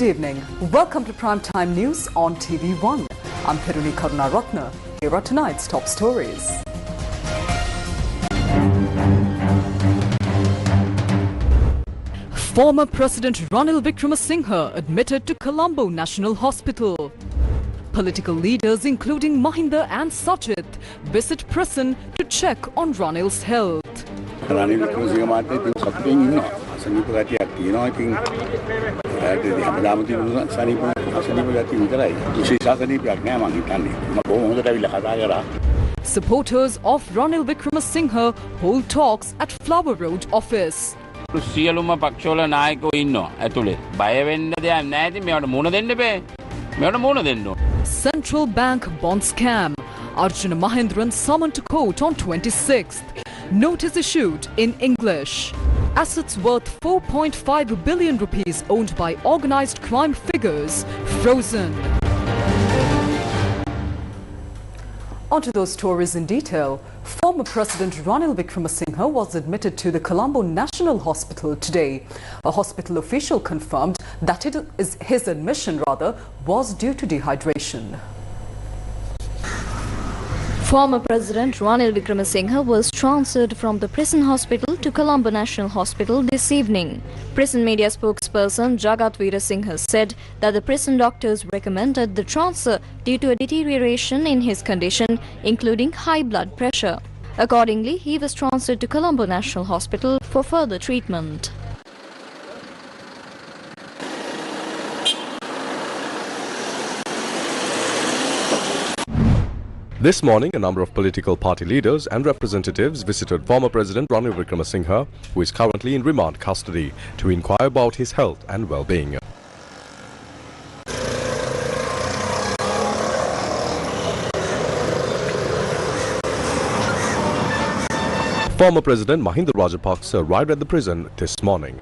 evening. Welcome to Primetime News on TV1. I'm Piruni Karunaratna. Here are tonight's top stories. Former President Ranil Wickremesinghe admitted to Colombo National Hospital. Political leaders including Mahinda and Sajid visit prison to check on Ranil's health. Ranil Wickremesinghe මාත්‍ය ඉතින් සතුටින් ඉන්නවා. අසනීප ගතියක් තියෙනවා. ඉතින් ඒකට හැමදාම තියෙන අසනීප ගතිය විතරයි. විශේෂ අසනීපයක් නෑ මං හිතන්නේ. මම බොහොම හොඳට අවිල්ලා කතා කරා. Supporters of Ranil Wickremesinghe hold talks at Flower Road office. සියලුම පක්ෂවල නායකයෝ ඉන්නවා ඇතුලේ. බය වෙන්න දෙයක් නැහැ. ඉතින් මේවට මුණ දෙන්න බෑ. මේවට මුණ දෙන්න ඕන. Central Bank bond scam. Arjuna Mahendran summoned to court on 26th. Notice issued in English. Assets worth 4.5 billion rupees owned by organized crime figures frozen. Onto those stories in detail. Former President Ranil Wickremesinghe was admitted to the Colombo National Hospital today. A hospital official confirmed that his admission was due to dehydration. Former President Ranil Wickremesinghe was transferred from the prison hospital to Colombo National Hospital this evening. Prison media spokesperson Jagat Veerasinghe said that the prison doctors recommended the transfer due to a deterioration in his condition, including high blood pressure. Accordingly, he was transferred to Colombo National Hospital for further treatment. This morning, a number of political party leaders and representatives visited former President Ranil Wickremesinghe, who is currently in remand custody, to inquire about his health and well-being. Former President Mahinda Rajapaksa arrived at the prison this morning.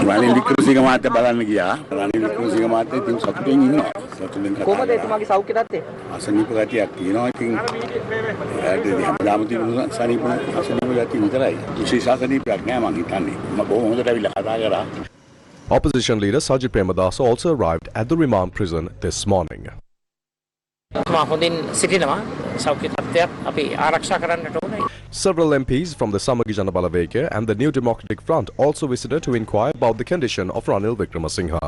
Ranil Wickremesinghe මාත්‍ය බලන්න ගියා. Ranil Wickremesinghe මාත්‍ය ඉතින් සතුටින් ඉන්නවා. සතුටින් කතා කරා. කොහමද එතුමාගේ සෞඛ්‍ය තත්ත්වය? අසනීප ගතියක් තියෙනවා. ඉතින් ඒකට හැමදාම තියෙන අසනීප ගතිය විතරයි. විශේෂ අසනීපයක් නෑ මං හිතන්නේ. මම බොහොම හොඳට අවිල්ලා කතා කරා. Opposition leader Sajid Premadasa also arrived at the remand prison this morning. Several MPs from the Samagi Jana Balaveke and the New Democratic Front also visited to inquire about the condition of Ranil Wickremesinghe.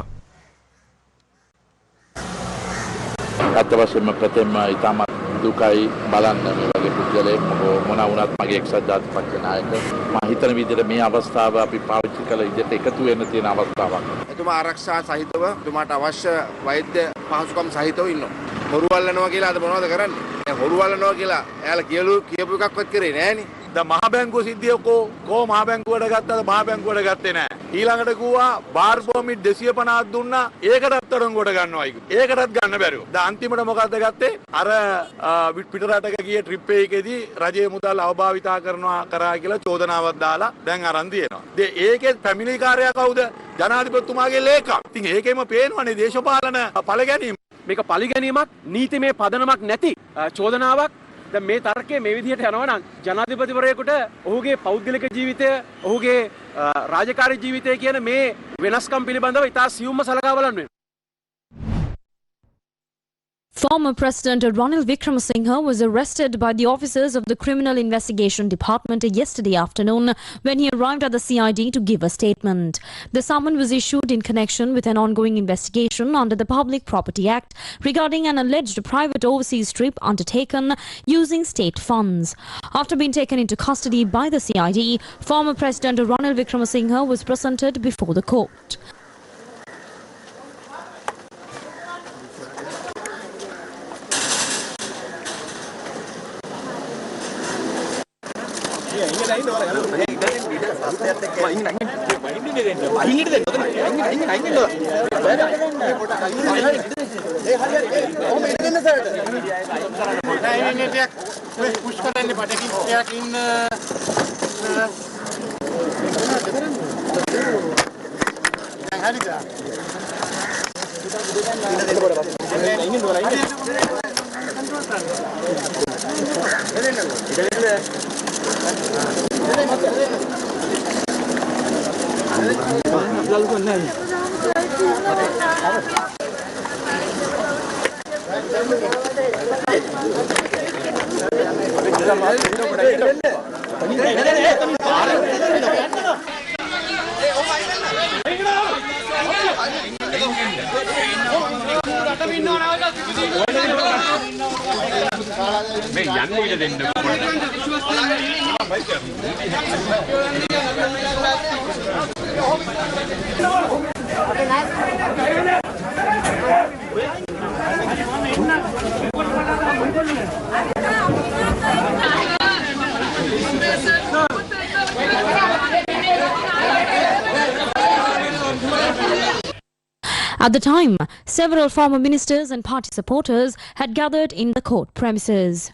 අත්වශයෙන්ම ප්‍රථම ඉතාමත් දුකයි බලන්න මේ වගේ පුද්ගලයෙක් මොන වුණත් මගේ එක්සත් ජාතික පක්ෂ නායක මම හිතන විදිහට මේ අවස්ථාව අපි පාවිච්චි කළ විදිහට එකතු වෙන්න තියෙන අවස්ථාවක්. එතුමා ආරක්ෂා සහිතව එතුමාට අවශ්‍ය වෛද්‍ය පහසුකම් සහිතව ඉන්නවා. හොරුවල්ලනවා කියලා අද මොනවද කරන්නේ? දැන් හොරුවල්ලනවා කියලා එයාලා කියපු එකක්වත් කරේ නෑනේ. දැන් මහ බැංකුව සිද්ධිය කෝ මහ බැංකුවට ගත්තද මහ බැංකුවට ගත්තේ නෑ. ඊළඟට කිව්වා බාර් පොමිට් 250ක් දුන්නා ඒකටත් තරංගුවට ගන්නවයි. ඒකටත් ගන්න බැරිව. දැන් අන්තිමට මොකද්ද ගත්තේ? අර පිටරටක ගිය ට්‍රිප් එකේදී රජයේ මුදල් අවභාවිතා කරා කියලා චෝදනාවක් දාලා දැන් අරන් තියෙනවා. දැන් ඒකේ ෆැමිලි කාර්යය කවුද? ජනාධිපතිතුමාගේ ලේකම්. ඉතින් ඒකෙම පේනවනේ දේශපාලන පළගැනීම. මේක පරිගැනීමක් නීතිමය පදනමක් නැති චෝදනාවක්. දැන් මේ තර්කයේ මේ විදිහට යනවා නම් ජනාධිපතිවරයෙකුට ඔහුගේ පෞද්ගලික ජීවිතය ඔහුගේ රාජකාරී ජීවිතය කියන මේ වෙනස්කම් පිළිබඳව ඉතා සියුම්ව සලකා බලන්න වෙනවා. Former President Ranil Wickremesinghe was arrested by the officers of the Criminal Investigation Department yesterday afternoon when he arrived at the CID to give a statement. The summons was issued in connection with an ongoing investigation under the Public Property Act regarding an alleged private overseas trip undertaken using state funds. After being taken into custody by the CID, former President Ranil Wickremesinghe was presented before the court. At the time, several former ministers and party supporters had gathered in the court premises.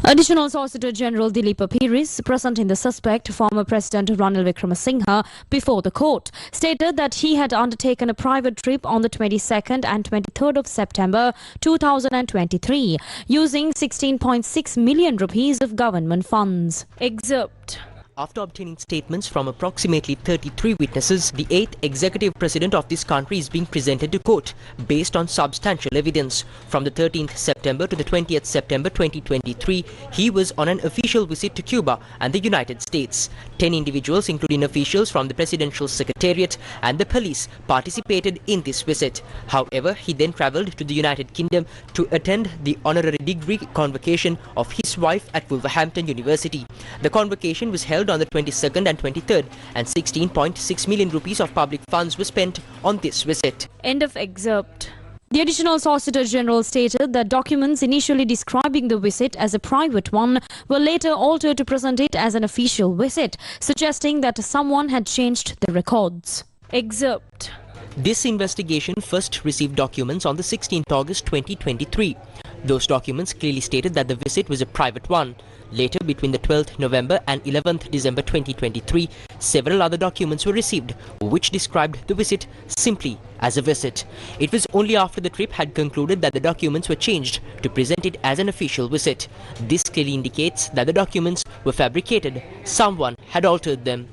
Additional Solicitor General Dileepa Piris, presenting the suspect, former President Ranil Wickremesinghe, before the court, stated that he had undertaken a private trip on the 22nd and 23rd of September 2023, using 16.6 million rupees of government funds. Excerpt. After obtaining statements from approximately 33 witnesses, the 8th executive president of this country is being presented to court based on substantial evidence. From the 13th September to the 20th September 2023, he was on an official visit to Cuba and the United States. 10 individuals, including officials from the Presidential Secretariat and the police, participated in this visit. However, he then travelled to the United Kingdom to attend the honorary degree convocation of his wife at Wolverhampton University. The convocation was held on the 22nd and 23rd, and 16.6 million rupees of public funds were spent on this visit. End of excerpt. The Additional Solicitor General stated that documents initially describing the visit as a private one were later altered to present it as an official visit, suggesting that someone had changed the records. Excerpt. This investigation first received documents on the 16th August 2023. Those documents clearly stated that the visit was a private one. Later, between the 12th November and 11th December 2023, several other documents were received, which described the visit simply as a visit. It was only after the trip had concluded that the documents were changed to present it as an official visit. This clearly indicates that the documents were fabricated. Someone had altered them.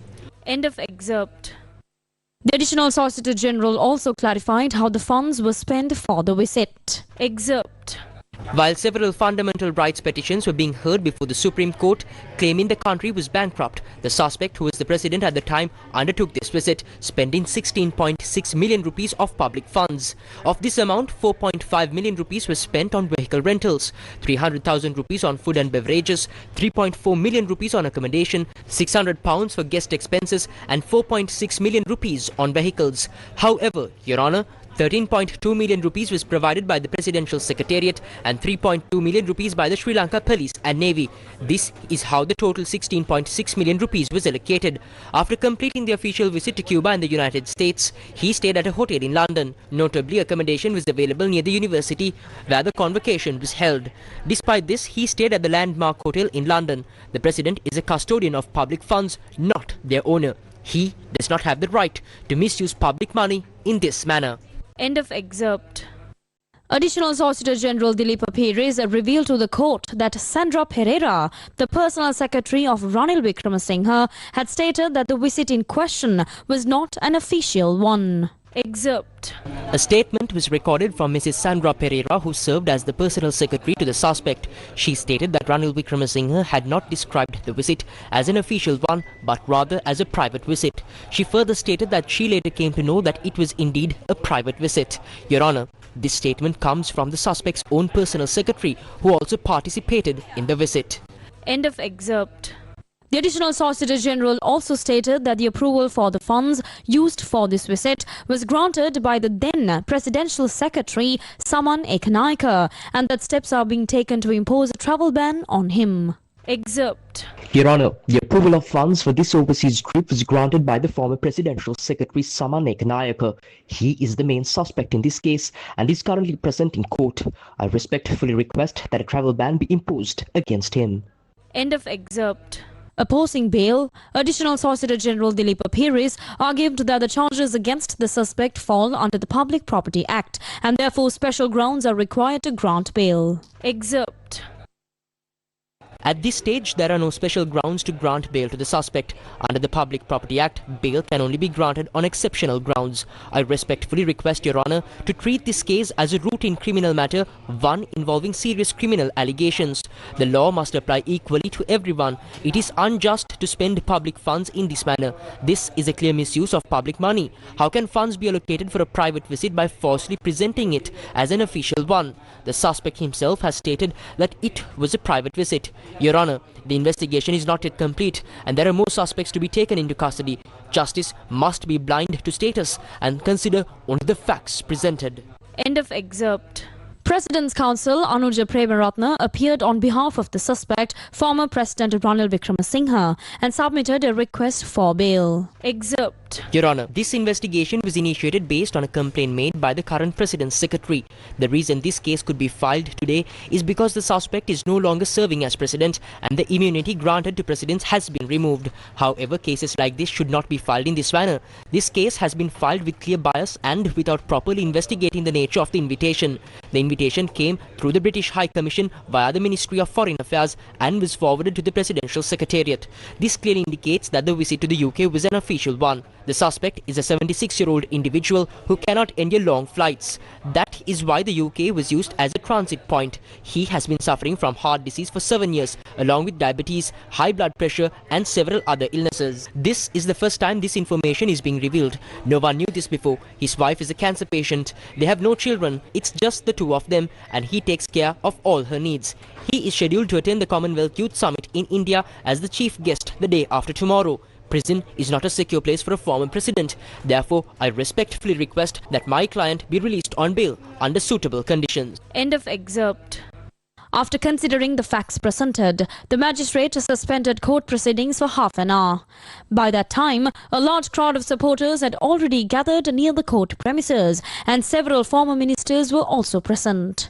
End of excerpt. The Additional Solicitor General also clarified how the funds were spent for the visit. Excerpt. While several fundamental rights petitions were being heard before the Supreme Court claiming the country was bankrupt, the suspect, who was the president at the time, undertook this visit, spending 16.6 million rupees of public funds. Of this amount, 4.5 million rupees was spent on vehicle rentals, 300,000 rupees on food and beverages, 3.4 million rupees on accommodation, 600 pounds for guest expenses, and 4.6 million rupees on vehicles. However, Your Honour, 13.2 million rupees was provided by the Presidential Secretariat and 3.2 million rupees by the Sri Lanka Police and Navy. This is how the total 16.6 million rupees was allocated. After completing the official visit to Cuba and the United States, he stayed at a hotel in London. Notably, accommodation was available near the university where the convocation was held. Despite this, he stayed at the Landmark Hotel in London. The President is a custodian of public funds, not their owner. He does not have the right to misuse public money in this manner. End of excerpt. Additional Solicitor General Dileepa Piris revealed to the court that Sandra Pereira, the personal secretary of Ranil Wickremesinghe, had stated that the visit in question was not an official one. Excerpt. A statement was recorded from Mrs. Sandra Pereira, who served as the personal secretary to the suspect. She stated that Ranil Wickremesinghe had not described the visit as an official one, but rather as a private visit. She further stated that she later came to know that it was indeed a private visit. Your Honour, this statement comes from the suspect's own personal secretary, who also participated in the visit. End of excerpt. The Additional Solicitor General also stated that the approval for the funds used for this visit was granted by the then Presidential Secretary Saman Ekanaika and that steps are being taken to impose a travel ban on him. Excerpt. Your Honour, the approval of funds for this overseas trip was granted by the former Presidential Secretary Saman Ekanaika. He is the main suspect in this case and is currently present in court. I respectfully request that a travel ban be imposed against him. End of excerpt. Opposing bail, Additional Solicitor General Dilip Piris argued that the charges against the suspect fall under the Public Property Act and therefore special grounds are required to grant bail. Excerpt. At this stage, there are no special grounds to grant bail to the suspect. Under the Public Property Act, bail can only be granted on exceptional grounds. I respectfully request Your Honour to treat this case as a routine criminal matter, one involving serious criminal allegations. The law must apply equally to everyone. It is unjust to spend public funds in this manner. This is a clear misuse of public money. How can funds be allocated for a private visit by falsely presenting it as an official one? The suspect himself has stated that it was a private visit. Your Honour, the investigation is not yet complete and there are more suspects to be taken into custody. Justice must be blind to status and consider only the facts presented. End of excerpt. President's Counsel Anuja Premaratna appeared on behalf of the suspect, former President Ranil Wickremesinghe, and submitted a request for bail. Excerpt. Your Honour, this investigation was initiated based on a complaint made by the current President's Secretary. The reason this case could be filed today is because the suspect is no longer serving as President and the immunity granted to Presidents has been removed. However, cases like this should not be filed in this manner. This case has been filed with clear bias and without properly investigating the nature of the invitation. The invitation came through the British High Commission via the Ministry of Foreign Affairs and was forwarded to the Presidential Secretariat. This clearly indicates that the visit to the UK was an official one. The suspect is a 76-year-old individual who cannot endure long flights. That is why the UK was used as a transit point. He has been suffering from heart disease for 7 years, along with diabetes, high blood pressure and several other illnesses. This is the first time this information is being revealed. No one knew this before. His wife is a cancer patient. They have no children. It's just the two of them and he takes care of all her needs. He is scheduled to attend the Commonwealth Youth Summit in India as the chief guest the day after tomorrow. Prison is not a secure place for a former president. Therefore, I respectfully request that my client be released on bail under suitable conditions. End of excerpt. After considering the facts presented, the magistrate suspended court proceedings for half an hour. By that time, a large crowd of supporters had already gathered near the court premises and several former ministers were also present.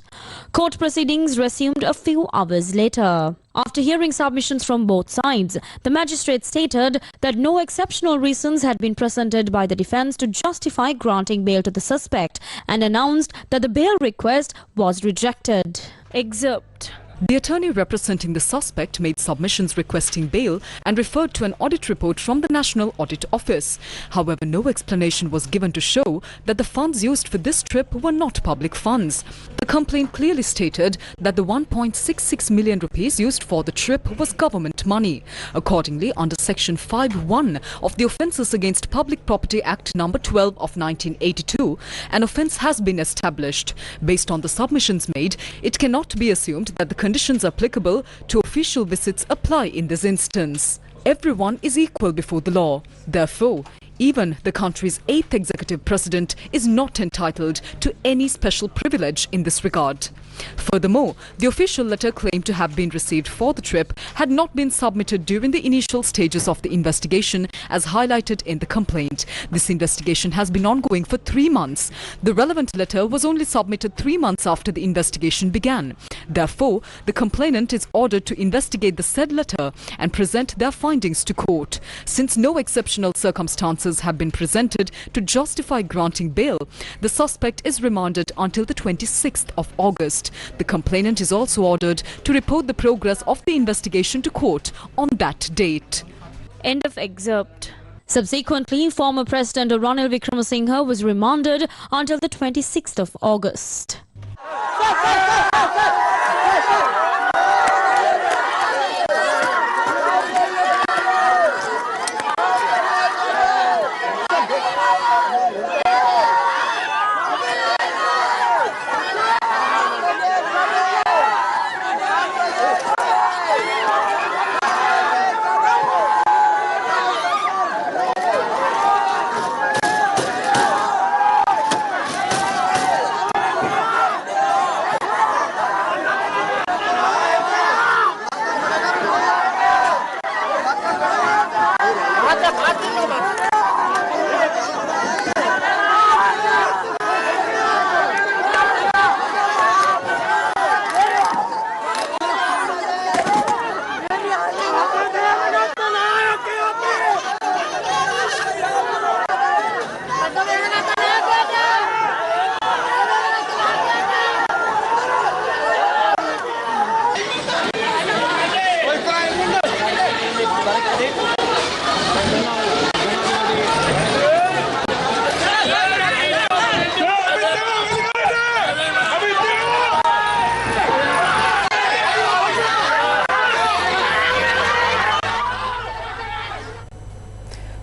Court proceedings resumed a few hours later. After hearing submissions from both sides, the magistrate stated that no exceptional reasons had been presented by the defence to justify granting bail to the suspect and announced that the bail request was rejected. Excerpt. The attorney representing the suspect made submissions requesting bail and referred to an audit report from the National Audit Office. However, no explanation was given to show that the funds used for this trip were not public funds. The complaint clearly stated that the 1.66 million rupees used for the trip was government money. Accordingly, under Section 5(1) of the Offences Against Public Property Act No. 12 of 1982, an offence has been established. Based on the submissions made, it cannot be assumed that the conditions applicable to official visits apply in this instance. Everyone is equal before the law. Therefore, even the country's 8th executive president is not entitled to any special privilege in this regard. Furthermore, the official letter claimed to have been received for the trip had not been submitted during the initial stages of the investigation as highlighted in the complaint. This investigation has been ongoing for 3 months. The relevant letter was only submitted 3 months after the investigation began. Therefore, the complainant is ordered to investigate the said letter and present their findings to court. Since no exceptional circumstances have been presented to justify granting bail, the suspect is remanded until the 26th of August. The complainant is also ordered to report the progress of the investigation to court on that date. End of excerpt. Subsequently, former President Ranil Wickremesinghe was remanded until the 26th of August.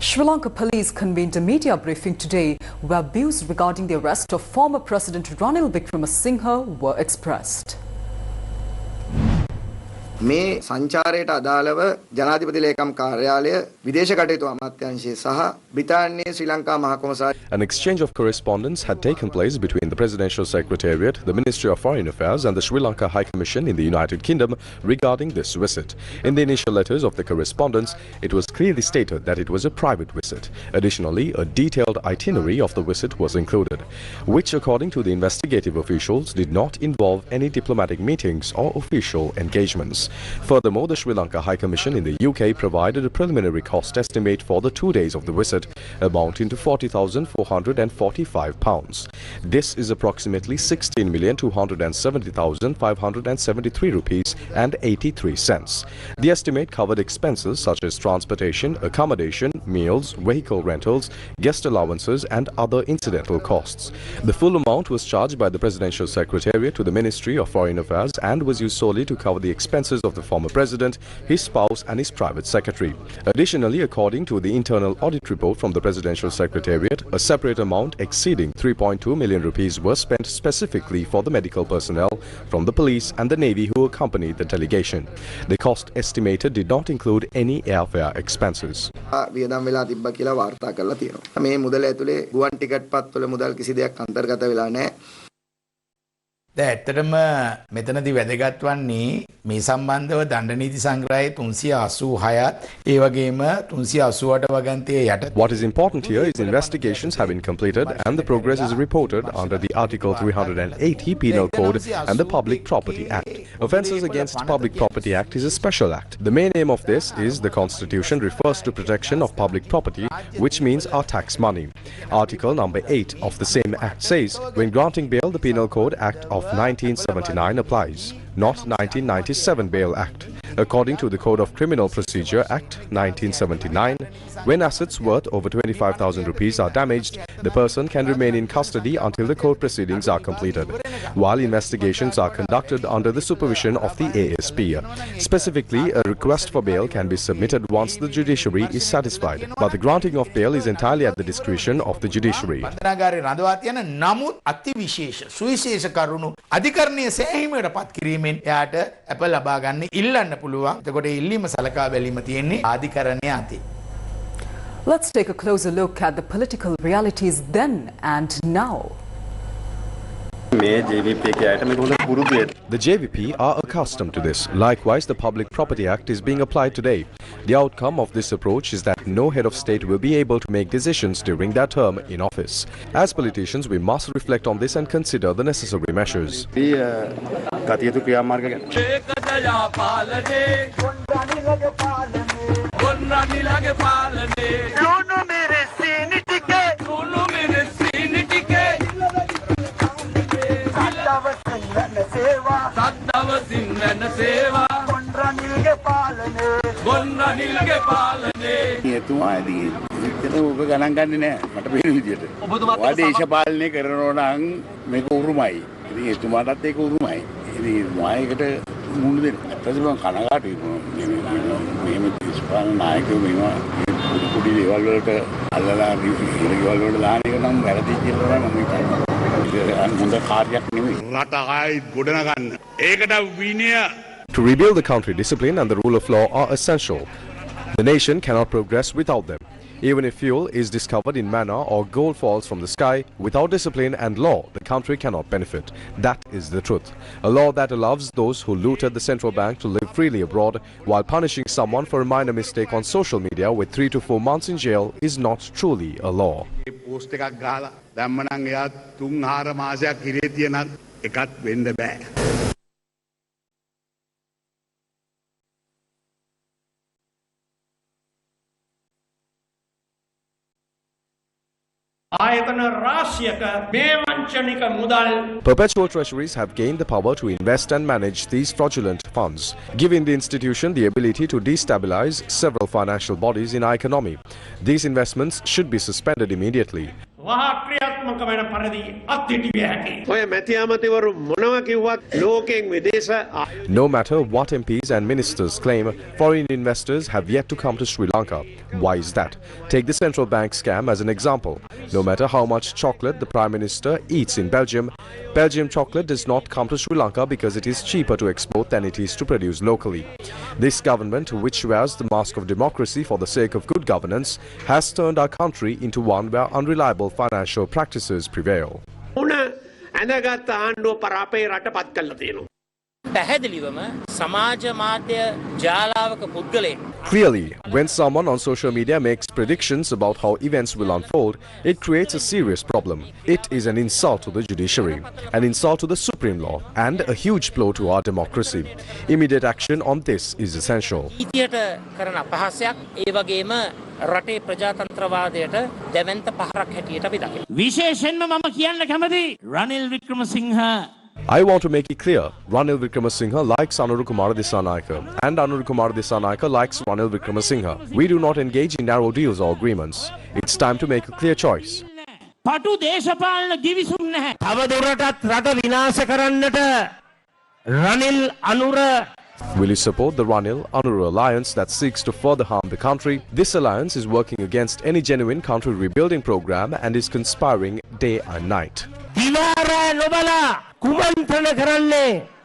Sri Lanka police convened a media briefing today where views regarding the arrest of former President Ranil Wickremesinghe were expressed. මේ සංචාරයට අදාළව ජනාධිපති ලේකම් කාර්යාලය විදේශ කටයුතු අමාත්‍යාංශය සහ බ්‍රිතාන්‍යයේ ශ්‍රී ලංකා මහ කොමසාරිස්. An exchange of correspondence had taken place between the Presidential Secretariat, the Ministry of Foreign Affairs and the Sri Lanka High Commission in the United Kingdom regarding this visit. In the initial letters of the correspondence, it was clearly stated that it was a private visit. Additionally, a detailed itinerary of the visit was included, which according to the investigative officials did not involve any diplomatic meetings or official engagements. Furthermore, the Sri Lanka High Commission in the UK provided a preliminary cost estimate for the 2 days of the visit, amounting to £40,445. This is approximately 16,270,573 rupees and 83 cents. The estimate covered expenses such as transportation, accommodation, meals, vehicle rentals, guest allowances and other incidental costs. The full amount was charged by the Presidential Secretariat to the Ministry of Foreign Affairs and was used solely to cover the expenses of the former president, his spouse and his private secretary. Additionally, according to the internal audit report from the Presidential Secretariat, a separate amount exceeding 3.2 million rupees was spent specifically for the medical personnel from the police and the Navy who accompanied the delegation. The cost estimated did not include any airfare expenses. වියදම් වෙලා තිබ්බ කියලා වාර්තා කරලා තියෙනවා. මේ මුදල ඇතුලේ ගුවන් ටිකට් පත්වල මුදල් කිසි දෙයක් අන්තර්ගත වෙලා නැහැ. ඇත්තටම මෙතනදී වැදගත් වන්නේ මේ සම්බන්ධව දණ්ඩ නීති සංග්‍රහයේ 386ත් ඒ වගේම 388 වගන්තියේ යට. What is important here is investigations have been completed and the progress is reported under the Article 380 Penal Code and the Public Property Act. Offences against Public Property Act is a special act. The main aim of this is the Constitution refers to protection of public property, which means our tax money. Article number 8 of the same act says, when granting bail, the Penal Code Act of 1979 applies, not 1997 Bail Act. According to the Code of Criminal Procedure Act 1979, when assets worth over 25,000 rupees are damaged, the person can remain in custody until the court proceedings are completed, while investigations are conducted under the supervision of the ASP. Specifically, a request for bail can be submitted once the judiciary is satisfied, but the granting of bail is entirely at the discretion of the judiciary. අධිකරණයේ සෑහීමකට පත් කිරීමෙන් එයාට අප ලබා ගන්න ඉල්ලන්න පුළුවන්. එතකොට ඉල්ලීම සලකා බැලීම තියෙන්නේ අධිකරණය අතේ. Let's take a closer look at the political realities then and now. The JVP are accustomed to this. Likewise, the Public Property Act is being applied today. The outcome of this approach is that no head of state will be able to make decisions during their term in office. As politicians, we must reflect on this and consider the necessary measures. එතුමාදී ඔබ ගණන් ගන්නේ නැහැ මට පේන විදියට. ඔයා දේශපාලනය කරනවා නම් මේක උරුමයි. ඉතින් එතුමාටත් ඒක උරුමයි. ඉතින් මායකට මුණ දෙන්න. ප්‍රතිපලම් කනගාටුයි මේම දේශපාලන නායකයෝ මේවා කුඩි දේවල් වලට අල්ලලා ගෙවල් වලට දාන එක නම් වැරදි කියලා මම හිතනවා. ඒක හොඳ කාර්යයක් නෙවෙයි. රට ආයි ගොඩනගන්න. ඒකට විනය. To rebuild the country, discipline and the rule of law are essential. The nation cannot progress without them. Even if fuel is discovered in manna or gold falls from the sky, without discipline and law, the country cannot benefit. That is the truth. A law that allows those who looted the central bank to live freely abroad while punishing someone for a minor mistake on social media with 3 to 4 months in jail is not truly a law. Post එකක් ගහලා දැම්මනම් එයා 3-4 මාසයක් ඉරේ තියනත් එකක් වෙන්න බෑ. Perpetual treasuries have gained the power to invest and manage these fraudulent funds, giving the institution the ability to destabilize several financial bodies in our economy. These investments should be suspended immediately. වහා ක්‍රියාත්මක වෙන පරිදි අත්හිටිය හැකියි. ඔය මැති ඇමතිවරු මොනවා කිව්වත් ලෝකයෙන් විදේශ No matter what MPs and ministers claim, foreign investors have yet to come to Sri Lanka. Why is that? Take the central bank scam as an example. No matter how much chocolate the Prime Minister eats in Belgium, Belgium chocolate does not come to Sri Lanka because it is cheaper to export than it is to produce locally. This government, which wears the mask of democracy for the sake of good governance, has turned our country into one where unreliable financial practices prevail. උණ ඇඳගත් ආණ්ඩුව පරාපේ රට පත් කළා තියෙනවා. පැහැදිලිවම සමාජ මාධ්‍ය ජාලාවක පුද්ගලයෙක් Clearly, when someone on social media makes predictions about how events will unfold, it creates a serious problem. It is an insult to the judiciary, an insult to the supreme law, and a huge blow to our democracy. Immediate action on this is essential. ඉතියට කරන අපහාසයක් ඒ වගේම රටේ ප්‍රජාතන්ත්‍රවාදයට දැවැන්ත පහරක් හැටියට අපි දකිනවා. විශේෂයෙන්ම මම කියන්න කැමති Ranil Wickremesinghe I want to make it clear, Ranil Wickremesinghe likes Anuru Kumara Dissanayake and Anuru Kumara Dissanayake likes Ranil Wickremesinghe. We do not engage in narrow deals or agreements. It's time to make a clear choice. පටු දේශපාලන ගිවිසුම් නැහැ. තවදුරටත් රට විනාශ කරන්නට Ranil Anura Will you support the Ranil-Anuru alliance that seeks to further harm the country? This alliance is working against any genuine country rebuilding program and is conspiring day and night.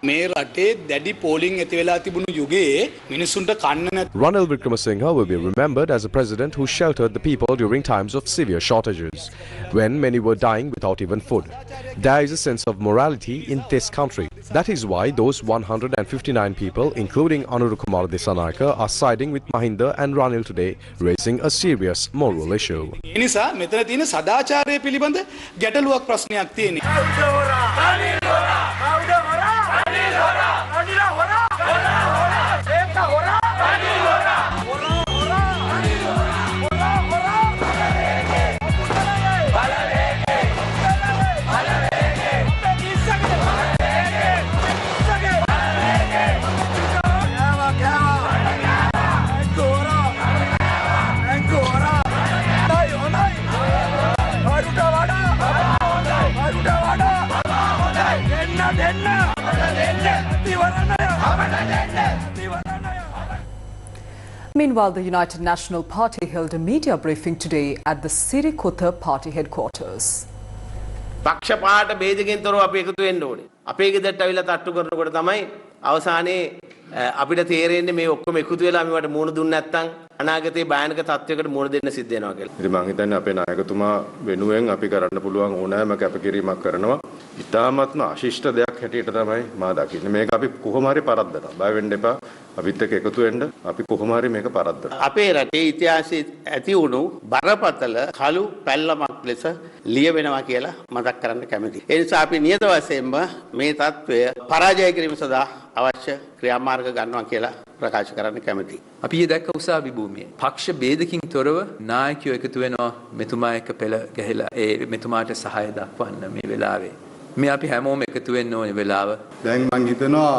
මේ රටේ දැඩි පෝලිං ඇති වෙලා තිබුණු යුගයේ මිනිසුන්ට කන්න නැති Ranil Wickremesinghe will be remembered as a president who sheltered the people during times of severe shortages, when many were dying without even food. There is a sense of morality in this country. That is why those 159 people, including Anuru Kumara Dissanayake, are siding with Mahinda and Ranil today, raising a serious moral issue. ඒ නිසා මෙතන තියෙන සදාචාරය පිළිබඳ ගැටලුවක් ප්‍රශ්නයක් Meanwhile, the United National Party held a media briefing today at the Sirikotha party headquarters. පක්ෂපාත ભેදකින් තොරව අපි එකතු වෙන්න ඕනේ. අපේ ගෙදරට අවිලා තට්ටු කරනකොට තමයි අවසානයේ අපිට තේරෙන්නේ මේ ඔක්කොම එකතු වෙලා මේවට මුණ දුන්නේ නැත්නම් අනාගතයේ භයානක තත්වයකට මුණ දෙන්න සිද්ධ වෙනවා කියලා. ඉතින් මම හිතන්නේ අපේ නායකතුමා වෙනුවෙන් අපි කරන්න පුළුවන් ඕනෑම කැපකිරීමක් කරනවා. ඉතාමත්ම අශිෂ්ට දෙයක් හැටියට තමයි මා දකින්නේ. මේක අපි කොහොම හරි පරද්දනවා. බය වෙන්න එපා. අපිත් එක්ක එකතු වෙන්න අපි කොහොම හරි මේක පරද්දනවා. අපේ රටේ ඉතිහාසයේ ඇති වුණු බරපතල කළු පැල්ලමක් ලෙස ලියවෙනවා කියලා මතක් කරන්න කැමතියි. ඒ නිසා අපි නියත වශයෙන්ම මේ තත්වය පරාජය කිරීම සඳහා අවශ්‍ය ක්‍රියාමාර්ග ගන්නවා කියලා ප්‍රකාශ කරන්න කැමතියි. අපි ඊ දැක්ක උසාවි භූමියේ පක්ෂ ભેදකින් තොරව නායකයෝ එකතු වෙනවා මෙතුමා එක්ක පෙළ ගැහිලා ඒ මෙතුමාට සහාය දක්වන්න මේ වෙලාවේ. මේ අපි හැමෝම එකතු වෙන්න ඕනේ වෙලාව. දැන් මම හිතනවා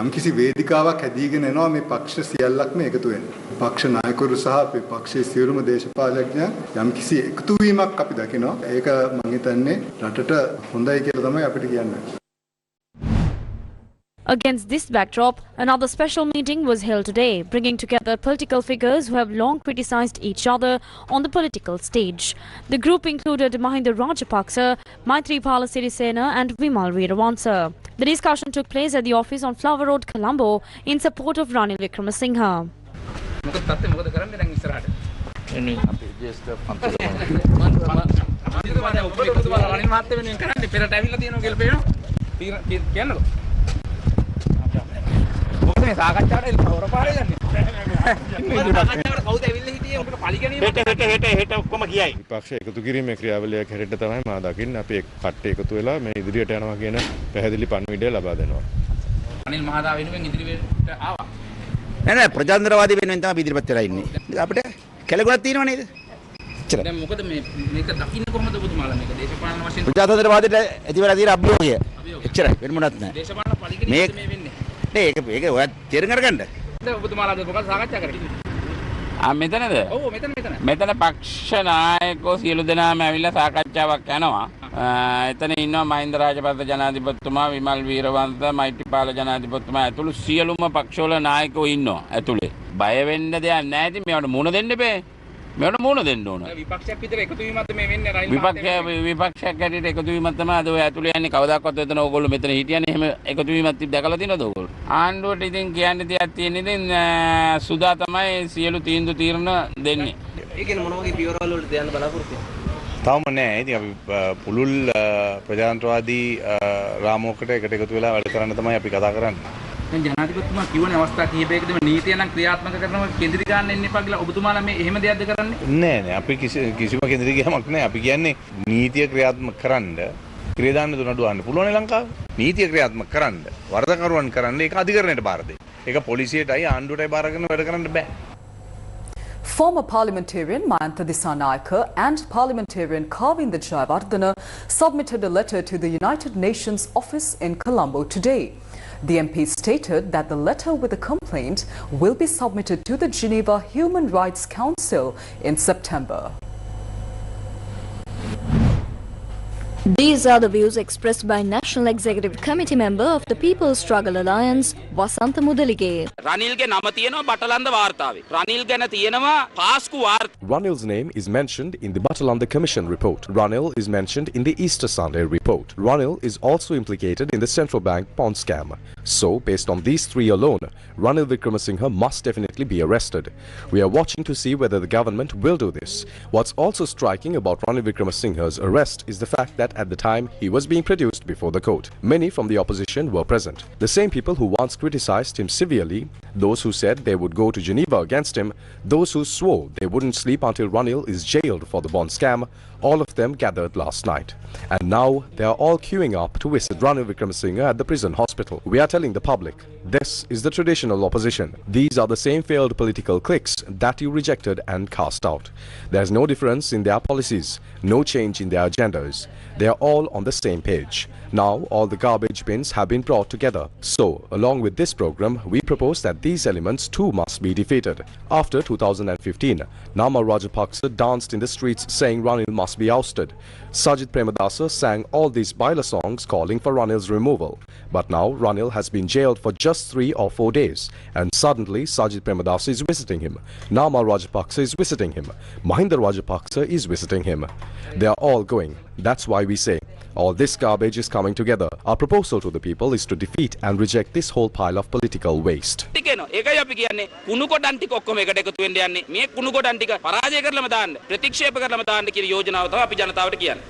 යම්කිසි වේදිකාවක් හැදීගෙන එනවා මේ පක්ෂ සියල්ලක්ම එකතු වෙන්න. පක්ෂ නායකවරු සහ අපේ පක්ෂයේ සියලුම දේශපාලකයන් යම්කිසි එකතු වීමක් අපි දකිනවා. ඒක මම හිතන්නේ රටට හොඳයි කියලා තමයි අපිට කියන්නේ. Against this backdrop, another special meeting was held today, bringing together political figures who have long criticized each other on the political stage. The group included Mahinda Rajapaksa, Maithripala Sirisena and Vimal Weerawansa. The discussion took place at the office on Flower Road, Colombo, in support of Ranil Wickremesinghe. මේ සාකච්ඡාවට හොරපාරේ යන්නේ. හෙට ඔක්කොම කියයි. විපක්ෂ එකතු කිරීමේ ක්‍රියාවලියක් හැටියට තමයි මා දකින්නේ අපි කට්ටේ එකතු වෙලා මේ ඉදිරියට යනවා කියන පැහැදිලි පණිවිඩය ලබා දෙනවා. අනිල් මහතා වෙනුවෙන් ඉදිරියට ආවා. නෑ ප්‍රජාතන්ත්‍රවාදී වෙනුවෙන් තමයි ඉදිරිපත් වෙලා ඉන්නේ. අපිට කැලගුණක් තියෙනව නේද? එච්චර. දැන් මොකද මේක දකින්න කොහොමද ඔබතුමාලා මේක දේශපාලන වශයෙන් ප්‍රජාතන්ත්‍රවාදයට ඇති වෙලා තියෙන අභියෝගය. එච්චරයි වෙන මොනවත් නෑ. දේශපාලන පරිගණකය මේ වෙන්නේ. ඒක ඔයත් තේරුම් අරගන්න. දැන් ඔබතුමාලා මොකද සාකච්ඡා කරන්නේ? මෙතනද? ඔව් මෙතන පක්ෂ නායකයෝ සියලු දෙනාම ඇවිල්ලා සාකච්ඡාවක් යනවා. එතන ඉන්නවා මහින්ද රාජපක්ෂ ජනාධිපතිතුමා, විමල් වීරවංශ, මෛත්‍රීපාල ජනාධිපතිතුමා ඇතුළු සියලුම පක්ෂවල නායකයෝ ඉන්නවා ඇතුලේ. බය වෙන්න දෙයක් නැහැ. ඉතින් මේවට මුණ දෙන්න බෑ. මේවට මුණ දෙන්න ඕන. විපක්ෂයක් විතර එකතු වීමක්ද මේ වෙන්නේ රනිල් මහත්තයා? විපක්ෂයක් ඇටියට එකතු වීමක් තමයි අද ඔය ඇතුලේ යන්නේ. කවදාකවත් එතන ඕගොල්ලෝ මෙතන හිටියන්නේ එහෙම එකතු වීමක් දැකලා තියෙනවද ඕගොල්ලෝ? ආණ්ඩුවට ඉතින් කියන්න දෙයක් තියෙන ඉතින් සුදා තමයි සියලු තීන්දුව తీරන දෙන්නේ. ඒකෙන් මොන වගේ පියවරවල වලට යන්න බලාපොරොත්තු වෙන්නේ? තාම නෑ. ඉතින් අපි පුළුල් ප්‍රජාතන්ත්‍රවාදී රාමුවකට එකට එකතු වෙලා වැඩ කරන්න තමයි අපි කතා කරන්නේ. දැන් ජනාධිපතිතුමා කියවනේ අවස්ථා කිහිපයකදීම නීතිය නම් ක්‍රියාත්මක කරනවා කේන්ද්‍රීය ගන්න එන්න එපා කියලා ඔබතුමාලා මේ එහෙම දෙයක්ද කරන්නේ? නෑ අපි කිසිම කේන්ද්‍රීය ගමක් නෑ. අපි කියන්නේ නීතිය ක්‍රියාත්මක කරන්න ක්‍රියාදාන දුන්නඩුවන්න පුළුවන් ලංකාවේ. නීතිය ක්‍රියාත්මක කරන්න වරදකරුවන් කරන්න ඒක අධිකරණයට බාර දෙන්න. ඒක පොලිසියටයි ආණ්ඩුවටයි බාර කරන වැඩ කරන්න බෑ. Former parliamentarian Mayantha Dissanayake and parliamentarian Kavinda Jayawardena submitted a letter to the United Nations office in Colombo today. The MP stated that the letter with the complaint will be submitted to the Geneva Human Rights Council in September. These are the views expressed by National Executive Committee member of the People's Struggle Alliance, Wasantha Mudalige. රනිල්ගේ නම තියෙනවා බටලන්ද වාර්තාවේ. රනිල් ගැන තියෙනවා පාස්කු වාර්තා. Ranil's name is mentioned in the Batalanda Commission report. Ranil is mentioned in the Easter Sunday report. Ranil is also implicated in the central bank pawn scam. So, based on these three alone, Ranil Wickremesinghe must definitely be arrested. We are watching to see whether the government will do this. What's also striking about Ranil Wickremesinghe's arrest is the fact that at the time he was being produced before the court, many from the opposition were present. The same people who once criticized him severely, those who said they would go to Geneva against him, those who swore they wouldn't sleep until Ranil is jailed for the bond scam, all of them gathered last night. And now they are all queuing up to visit Ranil Wickremesinghe at the prison hospital. We are telling the public, this is the traditional opposition. These are the same failed political cliques that you rejected and cast out. There's no difference in their policies, no change in their agendas. They are all on the same page. Now all the garbage bins have been brought together. So, along with this program, we propose that these elements too must be defeated. After 2015, Nama Rajapaksa danced in the streets saying Ranil must be ousted. Sajid Premadasa sang all these baila songs calling for Ranil's removal. But now Ranil has been jailed for just 3 or 4 days, and suddenly Sajid Premadasa is visiting him. Nama Rajapaksa is visiting him. Mahinda Rajapaksa is visiting him. They are all going. That's why we say all this garbage is coming together. Our proposal to the people is to defeat and reject this whole pile of political waste. ඒකයි අපි කියන්නේ කුණු කොටන් ටික ඔක්කොම එකට එකතු වෙන්න යන්නේ. මේ කුණු කොටන් ටික පරාජය කරලම දාන්න, ප්‍රතික්ෂේප කරලම දාන්න කියන යෝජනාව තමයි අපි ජනතාවට කියන්නේ.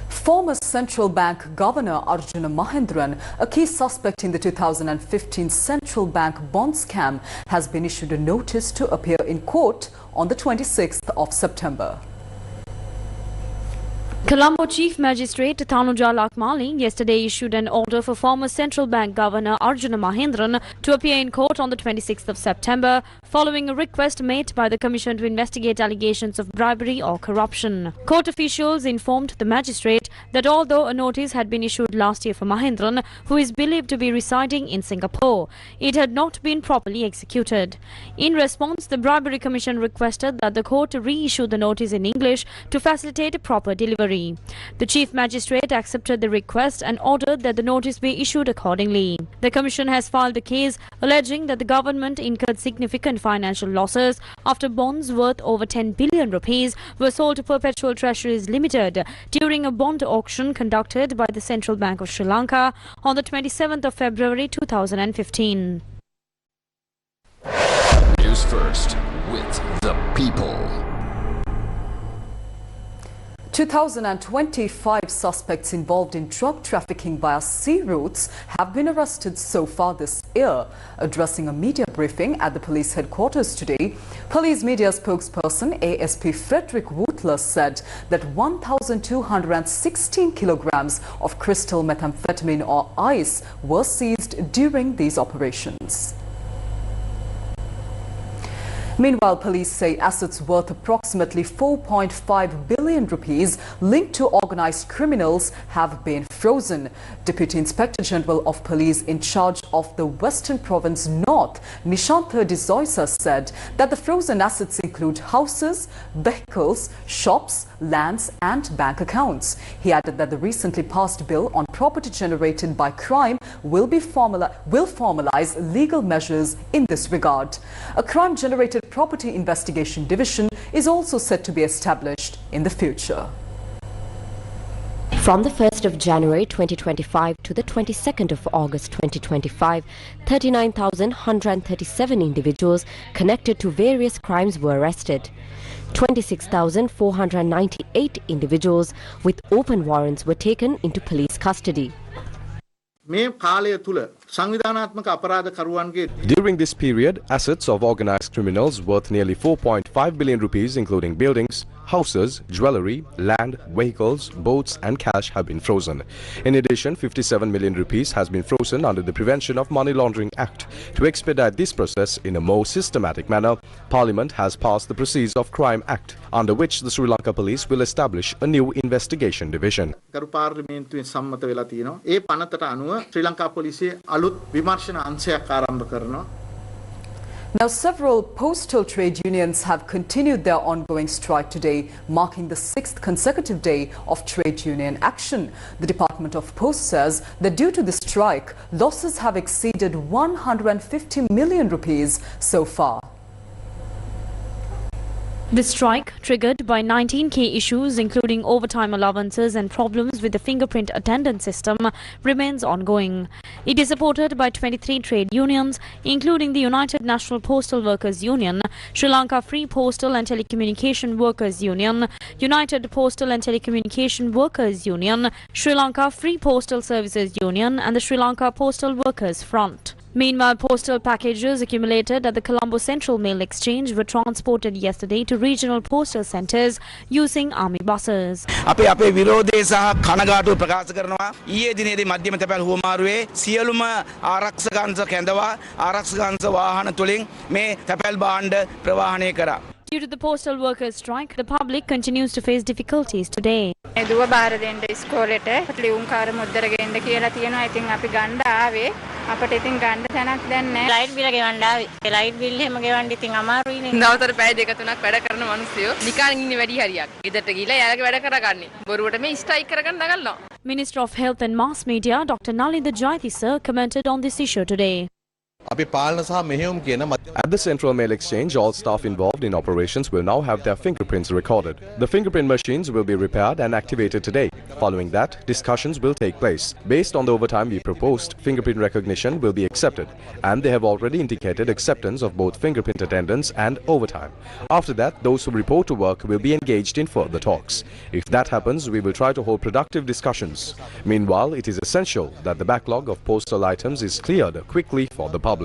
Former Central Bank Governor Arjuna Mahendran, a key suspect in the 2015 Central Bank bond scam, has been issued a notice to appear in court on the 26th of September. Colombo Chief Magistrate Tanuja Lakmali yesterday issued an order for former Central Bank Governor Arjuna Mahendran to appear in court on the 26th of September, following a request made by the Commission to investigate allegations of bribery or corruption. Court officials informed the magistrate that although a notice had been issued last year for Mahendran, who is believed to be residing in Singapore, it had not been properly executed. In response, the Bribery Commission requested that the court reissue the notice in English to facilitate proper delivery. The Chief Magistrate accepted the request and ordered that the notice be issued accordingly. The Commission has filed a case alleging that the government incurred significant financial losses after bonds worth over 10 billion rupees were sold to Perpetual Treasuries Limited during a bond auction conducted by the Central Bank of Sri Lanka on the 27th of February 2015. Newsfirst with the people. 2025 suspects involved in drug trafficking via sea routes have been arrested so far this year. Addressing a media briefing at the police headquarters today, police media spokesperson ASP Frederick Wootler said that 1,216 kilograms of crystal methamphetamine or ice were seized during these operations. Meanwhile, police say assets worth approximately 4.5 billion million rupees linked to organised criminals have been frozen. Deputy Inspector General of Police in charge of the Western Province North, Nishantha Dizoisa, said that the frozen assets include houses, vehicles, shops, lands and bank accounts. He added that the recently passed bill on property generated by crime will formalize legal measures in this regard. A crime-generated property investigation division is also set to be established in the future. From the 1st of January 2025 to the 22nd of August 2025, 39,137 individuals connected to various crimes were arrested. 26,498 individuals with open warrants were taken into police custody. During this period, assets of organized criminals worth nearly 4.5 billion rupees, including buildings, houses, jewellery, land, vehicles, boats and cash have been frozen. In addition, 57 million rupees has been frozen under the Prevention of Money Laundering Act. To expedite this process in a more systematic manner, Parliament has passed the Proceeds of Crime Act, under which the Sri Lanka Police will establish a new investigation division. Now, several postal trade unions have continued their ongoing strike today, marking the 6th consecutive day of trade union action. The Department of Post says that due to the strike, losses have exceeded 150 million rupees so far. The strike, triggered by 19 key issues including overtime allowances and problems with the fingerprint attendance system, remains ongoing. It is supported by 23 trade unions, including the United National Postal Workers Union, Sri Lanka Free Postal and Telecommunication Workers Union, United Postal and Telecommunication Workers Union, Sri Lanka Free Postal Services Union and the Sri Lanka Postal Workers Front. Meanwhile, postal packages accumulated at the Colombo Central Mail Exchange were transported yesterday to regional postal centres using army buses. අපේ විරෝධය සහ කනගාටුව ප්‍රකාශ කරනවා. ඊයේ දිනේදී මධ්‍යම තැපැල් හුවමාරුවේ සියලුම ආරක්ෂක අංශ කැඳවා ආරක්ෂක අංශ වාහන තුලින් මේ තැපැල් භාණ්ඩ ප්‍රවාහනය කරා. Due to the postal workers' strike, the public continues to face difficulties today. දුව බාර දෙන්න ඉස්කෝලේට ලියුම් කාර්ය මුද්දර ගේන්න කියලා තියෙනවා. ඉතින් අපි ගන්න ආවේ. අපිට ඉතින් ගන්න තැනක් දැන් නැහැ. ලයිට් බිල ගෙවන්න ආවේ. ඒ ලයිට් බිල් එහෙම ගෙවන්න ඉතින් අමාරුයිනේ. දවසට පැය දෙක තුනක් වැඩ කරන මිනිස්සුયો නිකන් ඉන්නේ වැඩි හරියක්. ගෙදරට ගිහලා යාළුවගේ වැඩ කරගන්නේ. බොරුවට මේ ස්ට්‍රයික් කරගන්න නගලනවා. Minister of Health and Mass Media, Dr. Nalinda Jayatissa, commented on this issue today. At the Central Mail Exchange, all staff involved in operations will now have their fingerprints recorded. The fingerprint machines will be repaired and activated today. Following that, discussions will take place. Based on the overtime we proposed, fingerprint recognition will be accepted, and they have already indicated acceptance of both fingerprint attendance and overtime. After that, those who report to work will be engaged in further talks. If that happens, we will try to hold productive discussions. Meanwhile, it is essential that the backlog of postal items is cleared quickly for the public.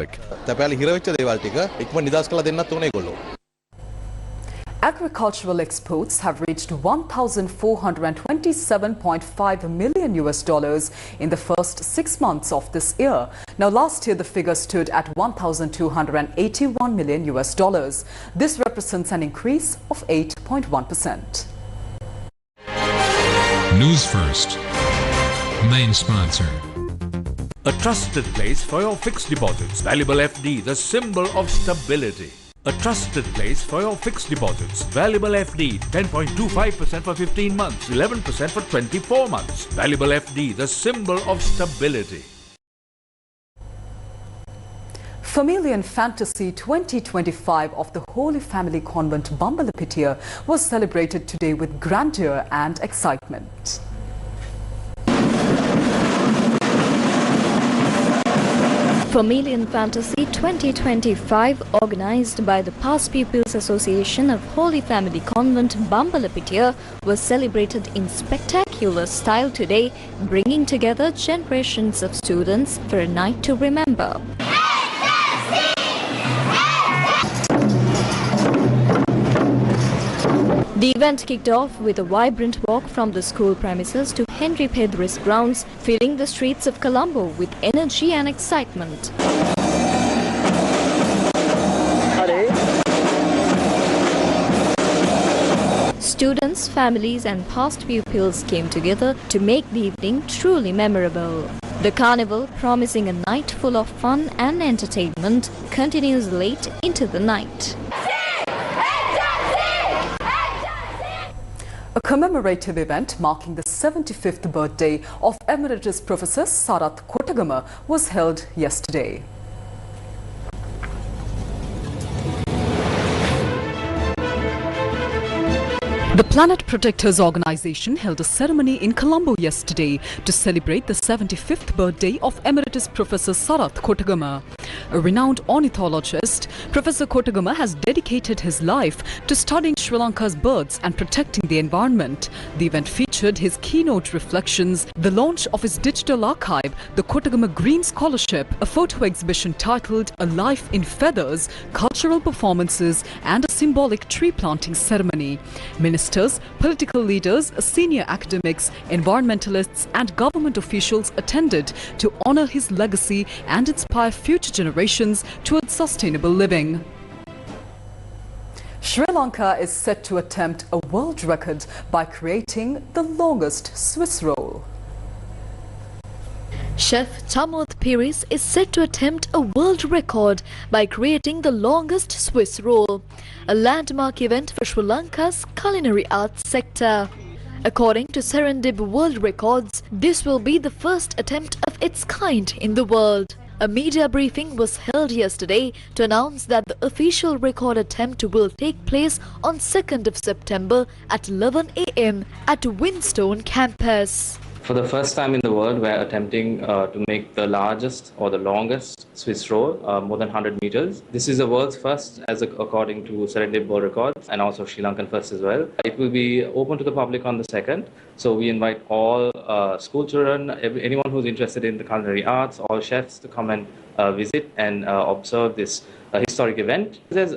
Agricultural exports have reached $1,427.5 million in the first 6 months of this year. Now, last year the figure stood at $1,281 million. This represents an increase of 8.1%. Newsfirst, main sponsor. A trusted place for your fixed deposits. Valuable FD, the symbol of stability. A trusted place for your fixed deposits. Valuable FD, 10.25% for 15 months, 11% for 24 months. Valuable FD, the symbol of stability. Familian Fantasy 2025 of the Holy Family Convent Bambalapitia was celebrated today with grandeur and excitement. Familian Fantasy 2025, organised by the Past Pupils Association of Holy Family Convent Bambalapitia, was celebrated in spectacular style today, bringing together generations of students for a night to remember. The event kicked off with a vibrant walk from the school premises to Henry Pedris grounds, filling the streets of Colombo with energy and excitement. Students, families and past pupils came together to make the evening truly memorable. The carnival, promising a night full of fun and entertainment, continues late into the night. A commemorative event marking the 75th birthday of Emeritus Professor Sarath Kotagama was held yesterday. The Planet Protectors Organization held a ceremony in Colombo yesterday to celebrate the 75th birthday of Emeritus Professor Sarath Kotagama. A renowned ornithologist, Professor Kotagama has dedicated his life to studying Sri Lanka's birds and protecting the environment. The event featured his keynote reflections, the launch of his digital archive, the Kotagama Green Scholarship, a photo exhibition titled A Life in Feathers, cultural performances and a symbolic tree planting ceremony. Ministers, political leaders, senior academics, environmentalists and government officials attended to honor his legacy and inspire future generations towards sustainable living. Sri Lanka is set to attempt a world record by creating the longest Swiss roll. Chef Tamoth Piris is set to attempt a world record by creating the longest Swiss roll, a landmark event for Sri Lanka's culinary arts sector. According to Serendip World Records, this will be the first attempt of its kind in the world. A media briefing was held yesterday to announce that the official record attempt will take place on 2nd of September at 11 a.m. at Winstone campus. For the first time in the world, we're attempting to make the largest or the longest Swiss roll, more than 100 meters. This is the world's first, according to Serendip World Records, and also Sri Lankan first as well. It will be open to the public on the 2nd. So we invite all school children, anyone who's interested in the culinary arts, all chefs to come and visit and observe this historic event. There's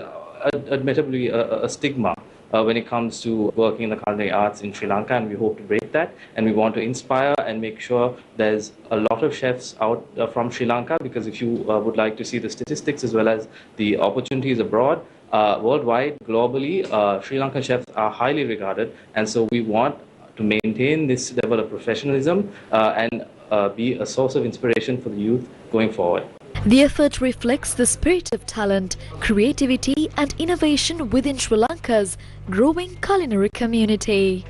admittedly a stigma when it comes to working in the culinary arts in Sri Lanka, and we hope to break that, and we want to inspire and make sure there's a lot of chefs out from Sri Lanka, because if you would like to see the statistics as well as the opportunities abroad, worldwide, globally, Sri Lankan chefs are highly regarded, and so we want to maintain this level of professionalism and be a source of inspiration for the youth going forward. The effort reflects the spirit of talent, creativity and innovation within Sri Lanka's growing culinary community.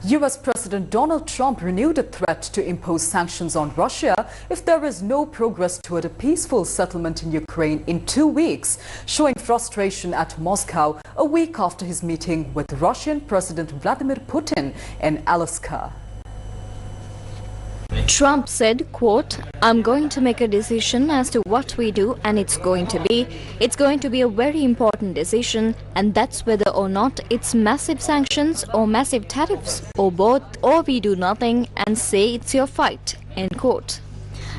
US President Donald Trump renewed a threat to impose sanctions on Russia if there is no progress toward a peaceful settlement in Ukraine in 2 weeks, showing frustration at Moscow a week after his meeting with Russian President Vladimir Putin in Alaska. Trump said, quote, "I'm going to make a decision as to what we do, and it's going to be a very important decision, and that's whether or not it's massive sanctions or massive tariffs or both, or we do nothing and say it's your fight," end quote.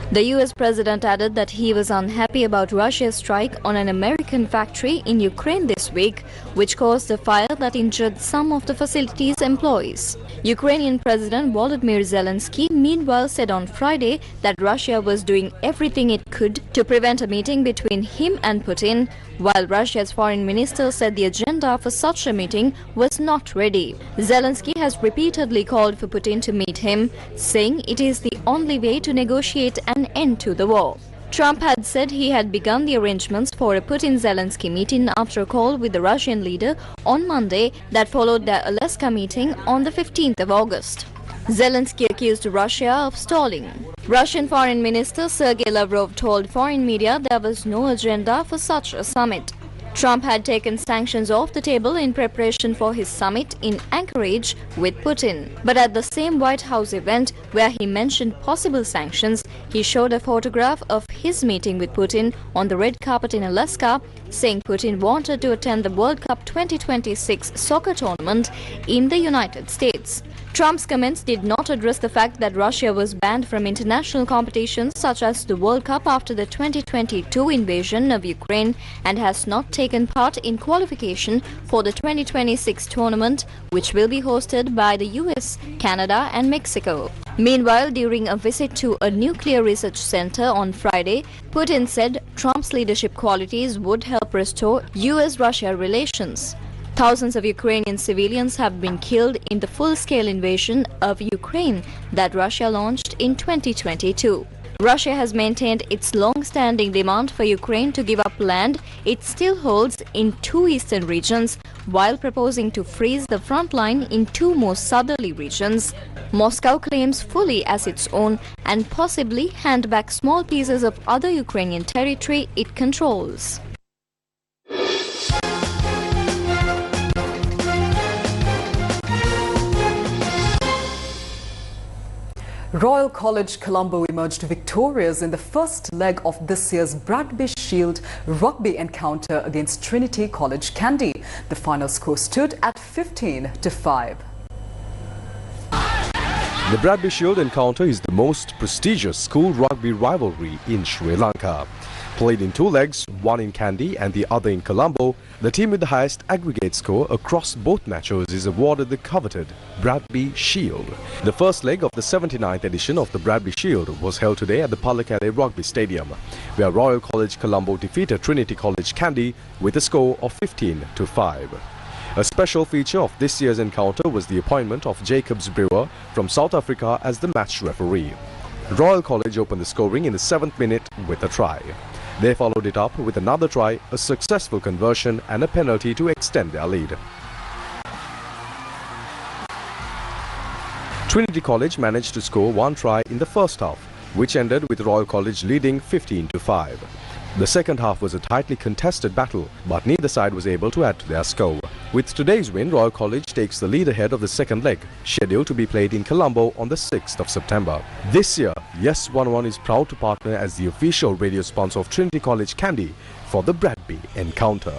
The US president added that he was unhappy about Russia's strike on an American factory in Ukraine this week, which caused a fire that injured some of the facility's employees. Ukrainian President Volodymyr Zelensky meanwhile said on Friday that Russia was doing everything it could to prevent a meeting between him and Putin, while Russia's foreign minister said the agenda for such a meeting was not ready. Zelensky has repeatedly called for Putin to meet him, saying it is the only way to negotiate an end to the war. Trump had said he had begun the arrangements for a Putin-Zelensky meeting after a call with the Russian leader on Monday that followed their Alaska meeting on the 15th of August. Zelensky accused Russia of stalling. Russian Foreign Minister Sergei Lavrov told foreign media there was no agenda for such a summit. Trump had taken sanctions off the table in preparation for his summit in Anchorage with Putin. But at the same White House event where he mentioned possible sanctions, he showed a photograph of his meeting with Putin on the red carpet in Alaska, saying Putin wanted to attend the World Cup 2026 soccer tournament in the United States. Trump's comments did not address the fact that Russia was banned from international competitions such as the World Cup after the 2022 invasion of Ukraine and has not taken part in qualification for the 2026 tournament, which will be hosted by the US, Canada and Mexico. Meanwhile, during a visit to a nuclear research center on Friday, Putin said Trump's leadership qualities would help restore US-Russia relations. Thousands of Ukrainian civilians have been killed in the full-scale invasion of Ukraine that Russia launched in 2022. Russia has maintained its long-standing demand for Ukraine to give up land it still holds in 2 eastern regions, while proposing to freeze the front line in 2 more southerly regions. Moscow claims fully as its own and possibly hand back small pieces of other Ukrainian territory it controls. Royal College Colombo emerged victorious in the first leg of this year's Bradby Shield rugby encounter against Trinity College Kandy. The final score stood at 15-5. The Bradby Shield encounter is the most prestigious school rugby rivalry in Sri Lanka. Played in 2 legs, one in Kandy and the other in Colombo, the team with the highest aggregate score across both matches is awarded the coveted Bradby Shield. The first leg of the 79th edition of the Bradby Shield was held today at the Pallekele Rugby Stadium, where Royal College Colombo defeated Trinity College Kandy with a score of 15-5. A special feature of this year's encounter was the appointment of Jacobs Brewer from South Africa as the match referee. Royal College opened the scoring in the 7th minute with a try. They followed it up with another try, a successful conversion and a penalty to extend their lead. Trinity College managed to score 1 try in the first half, which ended with Royal College leading 15-5. The second half was a tightly contested battle, but neither side was able to add to their score. With today's win, Royal College takes the lead ahead of the second leg, scheduled to be played in Colombo on the 6th of September. This year, Yes 101 is proud to partner as the official radio sponsor of Trinity College Kandy for the Bradby encounter.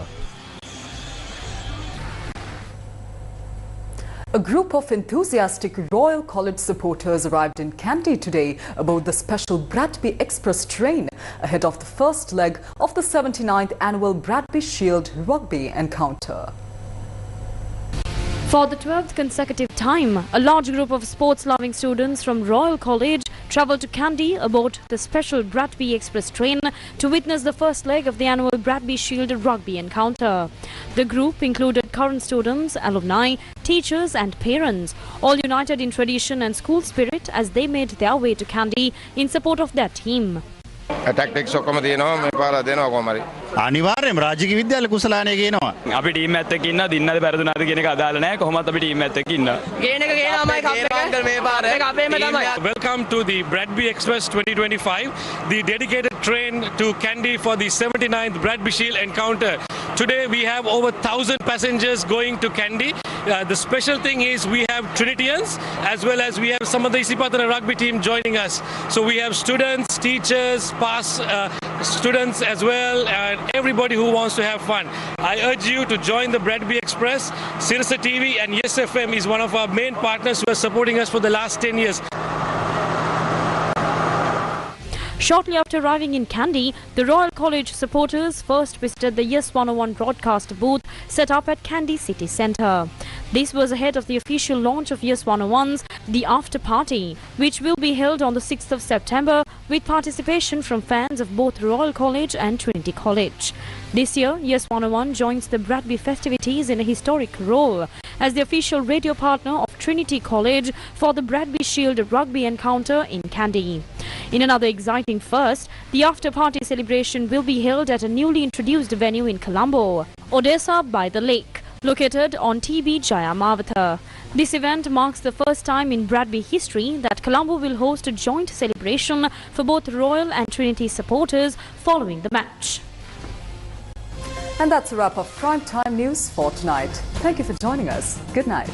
A group of enthusiastic Royal College supporters arrived in Kandy today aboard the special Bradby Express train ahead of the first leg of the 79th annual Bradby Shield rugby encounter. For the 12th consecutive time, a large group of sports-loving students from Royal College travelled to Kandy aboard the special Bradby Express train to witness the first leg of the annual Bradby Shield rugby encounter. The group included current students, alumni, teachers and parents, all united in tradition and school spirit as they made their way to Kandy in support of their team. Tactics ඔක්කොම තියෙනවා මේ පාර දෙනවා කොහමද අනිවාර්යයෙන්ම රාජික විද්‍යාල කුසලානේ ගේනවා අපි team එකත් එක්ක ඉන්නවා දින්නද පෙරදුනාද කියන එක අදාළ නැහැ කොහොමත් අපි ටීම් එකත් එක්ක ඉන්නවා ගේන එක ගේනවාමයි කප් එක අංකල් මේ පාර එක අපේම තමයි Welcome to the Bradby Express 2025, the dedicated train to Kandy for the 79th Bradby Shield encounter. Today we have over 1,000 passengers going to Kandy. The special thing is we have Trinitians as well as we have some of the Isipatana rugby team joining us. So we have students, teachers, past students as well, and everybody who wants to have fun. I urge you to join the Bradby Express. Sirasa TV and Yes FM is one of our main partners who are supporting us for the last 10 years. Shortly after arriving in Kandy, the Royal College supporters first visited the Yes 101 broadcast booth set up at Kandy City Centre. This was ahead of the official launch of Yes 101's The After Party, which will be held on the 6th of September with participation from fans of both Royal College and Trinity College. This year, Yes 101 joins the Bradby festivities in a historic role as the official radio partner of Trinity College for the Bradby Shield rugby encounter in Kandy. In another exciting first, the after-party celebration will be held at a newly introduced venue in Colombo, Odessa by the Lake, located on TB Jayamavata. This event marks the first time in Bradby history that Colombo will host a joint celebration for both Royal and Trinity supporters following the match. And that's a wrap of Prime Time News for tonight. Thank you for joining us. Good night.